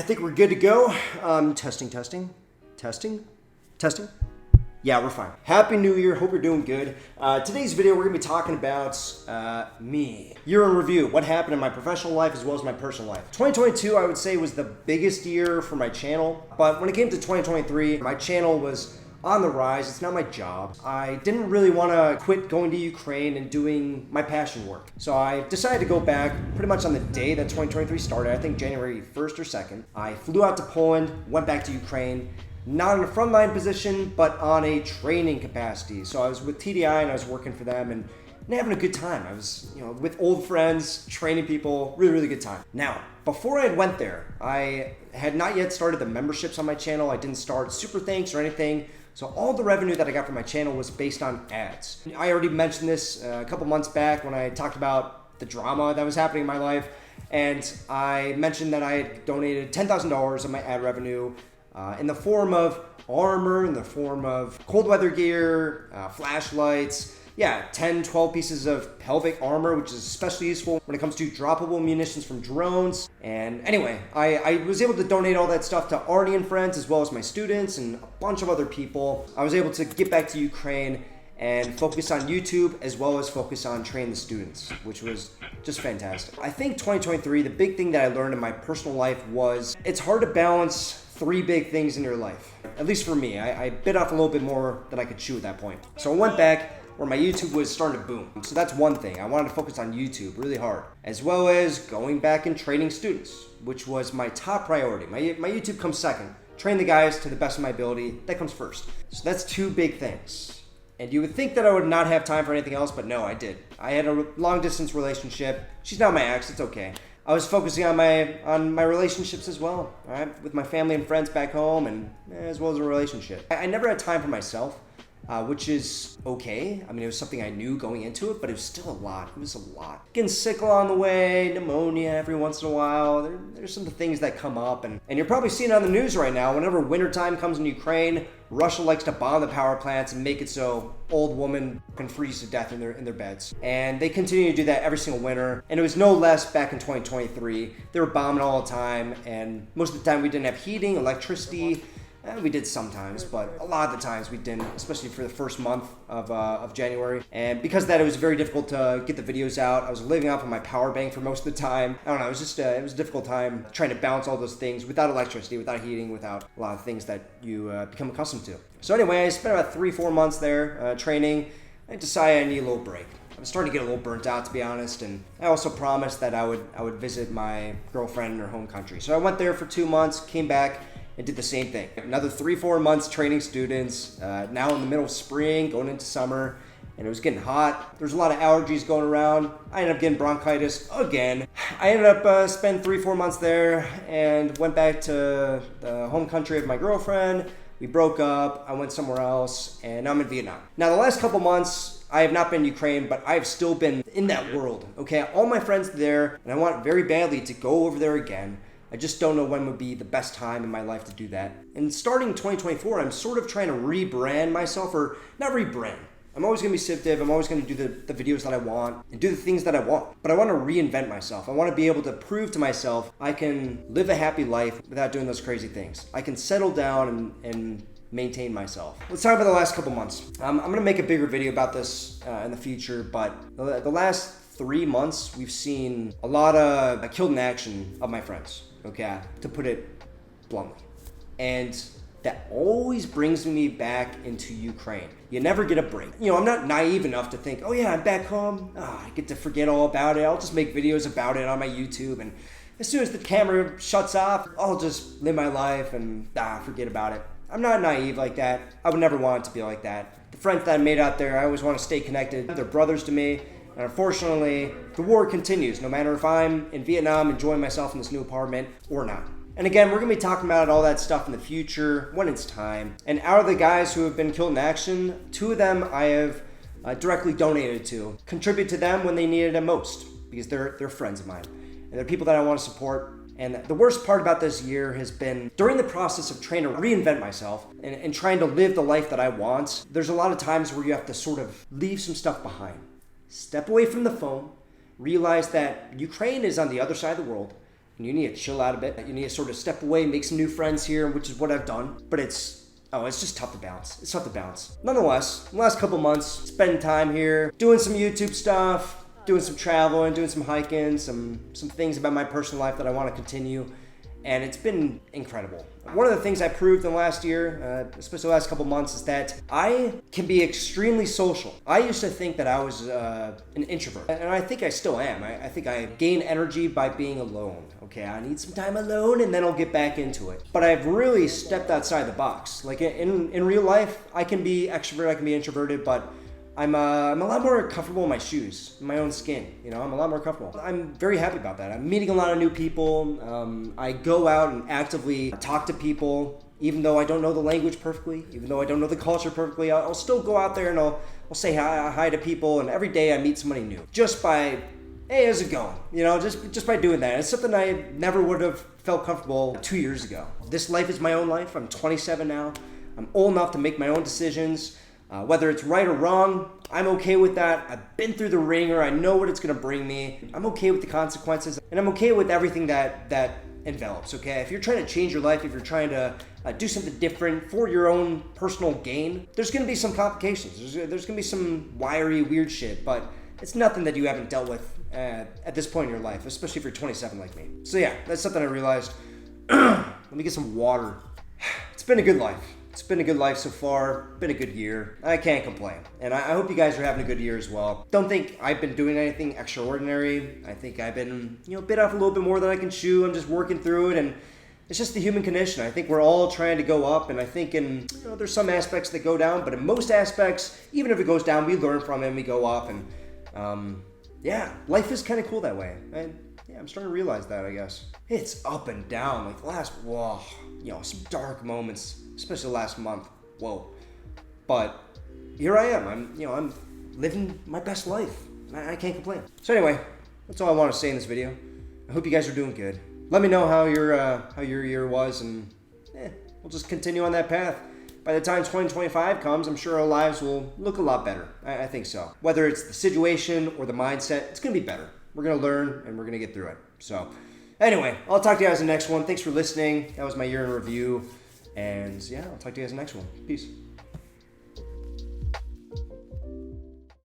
think we're good to go. Testing. Yeah, we're fine. Happy New Year. Hope you're doing good. Today's video, we're going to be talking about me. Year in review. What happened in my professional life as well as my personal life. 2022, I would say, was the biggest year for my channel. But when it came to 2023, my channel was on the rise. It's not my job. I didn't really want to quit going to Ukraine and doing my passion work. So I decided to go back pretty much on the day that 2023 started, I think January 1st or 2nd. I flew out to Poland, went back to Ukraine, not in a frontline position, but on a training capacity. So I was with TDI and I was working for them and having a good time. I was, with old friends, training people, really, really good time. Now, before I went there, I had not yet started the memberships on my channel. I didn't start super thanks or anything. So all the revenue that I got from my channel was based on ads. I already mentioned this a couple months back when I talked about the drama that was happening in my life. And I mentioned that I had donated $10,000 of my ad revenue in the form of armor, in the form of cold weather gear, flashlights, 10, 12 pieces of pelvic armor, which is especially useful when it comes to droppable munitions from drones. And anyway, I was able to donate all that stuff to Arnie and friends, as well as my students and a bunch of other people. I was able to get back to Ukraine and focus on YouTube, as well as focus on training the students, which was just fantastic. I think 2023, the big thing that I learned in my personal life was it's hard to balance three big things in your life. At least for me, I bit off a little bit more than I could chew at that point. So I went back where my YouTube was starting to boom. So that's one thing. I wanted to focus on YouTube really hard, as well as going back and training students, which was my top priority. My YouTube comes second. Train the guys to the best of my ability. That comes first. So that's two big things. And you would think that I would not have time for anything else, but no, I did. I had a long distance relationship. She's not my ex, it's okay. I was focusing on my relationships as well, all right? With my family and friends back home, and as well as a relationship. I never had time for myself, which is okay. I mean, it was something I knew going into it, but it was still a lot. It was a lot. Getting sick along the way, pneumonia every once in a while. There's some things that come up, and you're probably seeing it on the news right now. Whenever wintertime comes in Ukraine, Russia likes to bomb the power plants and make it so old women can freeze to death in their beds. And they continue to do that every single winter. And it was no less back in 2023. They were bombing all the time, and most of the time we didn't have heating, electricity. We did sometimes, but a lot of the times we didn't, especially for the first month of January. And because of that, it was very difficult to get the videos out. I was living off of my power bank for most of the time. I don't know, it was just it was a difficult time trying to balance all those things without electricity, without heating, without a lot of things that you become accustomed to. So anyway, I spent about 3-4 months there training. I decided I need a little break. I was starting to get a little burnt out, to be honest, and I also promised that I would visit my girlfriend in her home country. So I went there for 2 months, came back, and did the same thing. Another 3-4 months training students, now in the middle of spring, going into summer, and it was getting hot. There's a lot of allergies going around. I ended up getting bronchitis again. I ended up spending 3-4 months there and went back to the home country of my girlfriend. We broke up, I went somewhere else, and now I'm in Vietnam. Now the last couple months, I have not been in Ukraine, but I've still been in that world, okay? All my friends there, and I want very badly to go over there again. I just don't know when would be the best time in my life to do that. And starting 2024, I'm sort of trying to rebrand myself, or not rebrand. I'm always going to be Civdiv. I'm always going to do the videos that I want and do the things that I want. But I want to reinvent myself. I want to be able to prove to myself I can live a happy life without doing those crazy things. I can settle down and maintain myself. Let's talk about the last couple months. I'm going to make a bigger video about this in the future, but the last 3 months, we've seen a lot of killed in action of my friends. Okay, to put it bluntly. And that always brings me back into Ukraine. You never get a break. I'm not naive enough to think, oh yeah, I'm back home. I get to forget all about it. I'll just make videos about it on my YouTube. And as soon as the camera shuts off, I'll just live my life and forget about it. I'm not naive like that. I would never want it to be like that. The friends that I made out there, I always want to stay connected. They're brothers to me. And unfortunately, the war continues, no matter if I'm in Vietnam enjoying myself in this new apartment or not. And again, we're going to be talking about all that stuff in the future when it's time. And out of the guys who have been killed in action, 2 of them I have directly donated to. Contribute to them when they needed it most, because they're friends of mine. And they're people that I want to support. And the worst part about this year has been during the process of trying to reinvent myself and trying to live the life that I want, there's a lot of times where you have to sort of leave some stuff behind. Step away from the phone, realize that Ukraine is on the other side of the world, and you need to chill out a bit. You need to sort of step away, make some new friends here, which is what I've done. But it's just tough to balance. It's tough to balance. Nonetheless, the last couple months, spending time here, doing some YouTube stuff, doing some traveling, doing some hiking, some things about my personal life that I want to continue. And it's been incredible. One of the things I proved in the last year, especially the last couple months, is that I can be extremely social. I used to think that I was an introvert, and I think I still am. I think I gain energy by being alone. Okay, I need some time alone, and then I'll get back into it. But I've really stepped outside the box. Like in real life, I can be extrovert, I can be introverted, but I'm a lot more comfortable in my shoes, in my own skin. You know, I'm a lot more comfortable. I'm very happy about that. I'm meeting a lot of new people. I go out and actively talk to people, even though I don't know the language perfectly, even though I don't know the culture perfectly. I'll still go out there and I'll say hi to people, and every day I meet somebody new. Just by, hey, how's it going? You know, just by doing that. It's something I never would have felt comfortable 2 years ago. This life is my own life. I'm 27 now. I'm old enough to make my own decisions. Whether it's right or wrong, I'm okay with that. I've been through the ringer. I know what it's going to bring me. I'm okay with the consequences, and I'm okay with everything that envelops, okay? If you're trying to change your life, if you're trying to do something different for your own personal gain, there's going to be some complications. There's going to be some wiry, weird shit, but it's nothing that you haven't dealt with at this point in your life, especially if you're 27 like me. So yeah, that's something I realized. Let me get some water. It's been a good life. It's been a good life so far, been a good year. I can't complain. And I hope you guys are having a good year as well. Don't think I've been doing anything extraordinary. I think I've been, bit off a little bit more than I can chew. I'm just working through it, and it's just the human condition. I think we're all trying to go up, and I think there's some aspects that go down, but in most aspects, even if it goes down, we learn from it and we go up, and life is kind of cool that way. I'm starting to realize that, I guess. It's up and down, like some dark moments, especially last month. Whoa. But here I am. I'm living my best life. I can't complain. So anyway, that's all I want to say in this video. I hope you guys are doing good. Let me know how your year was, and we'll just continue on that path. By the time 2025 comes, I'm sure our lives will look a lot better. I think so. Whether it's the situation or the mindset, it's going to be better. We're going to learn, and we're going to get through it. So anyway, I'll talk to you guys in the next one. Thanks for listening. That was my year in review. And I'll talk to you guys in the next one. Peace.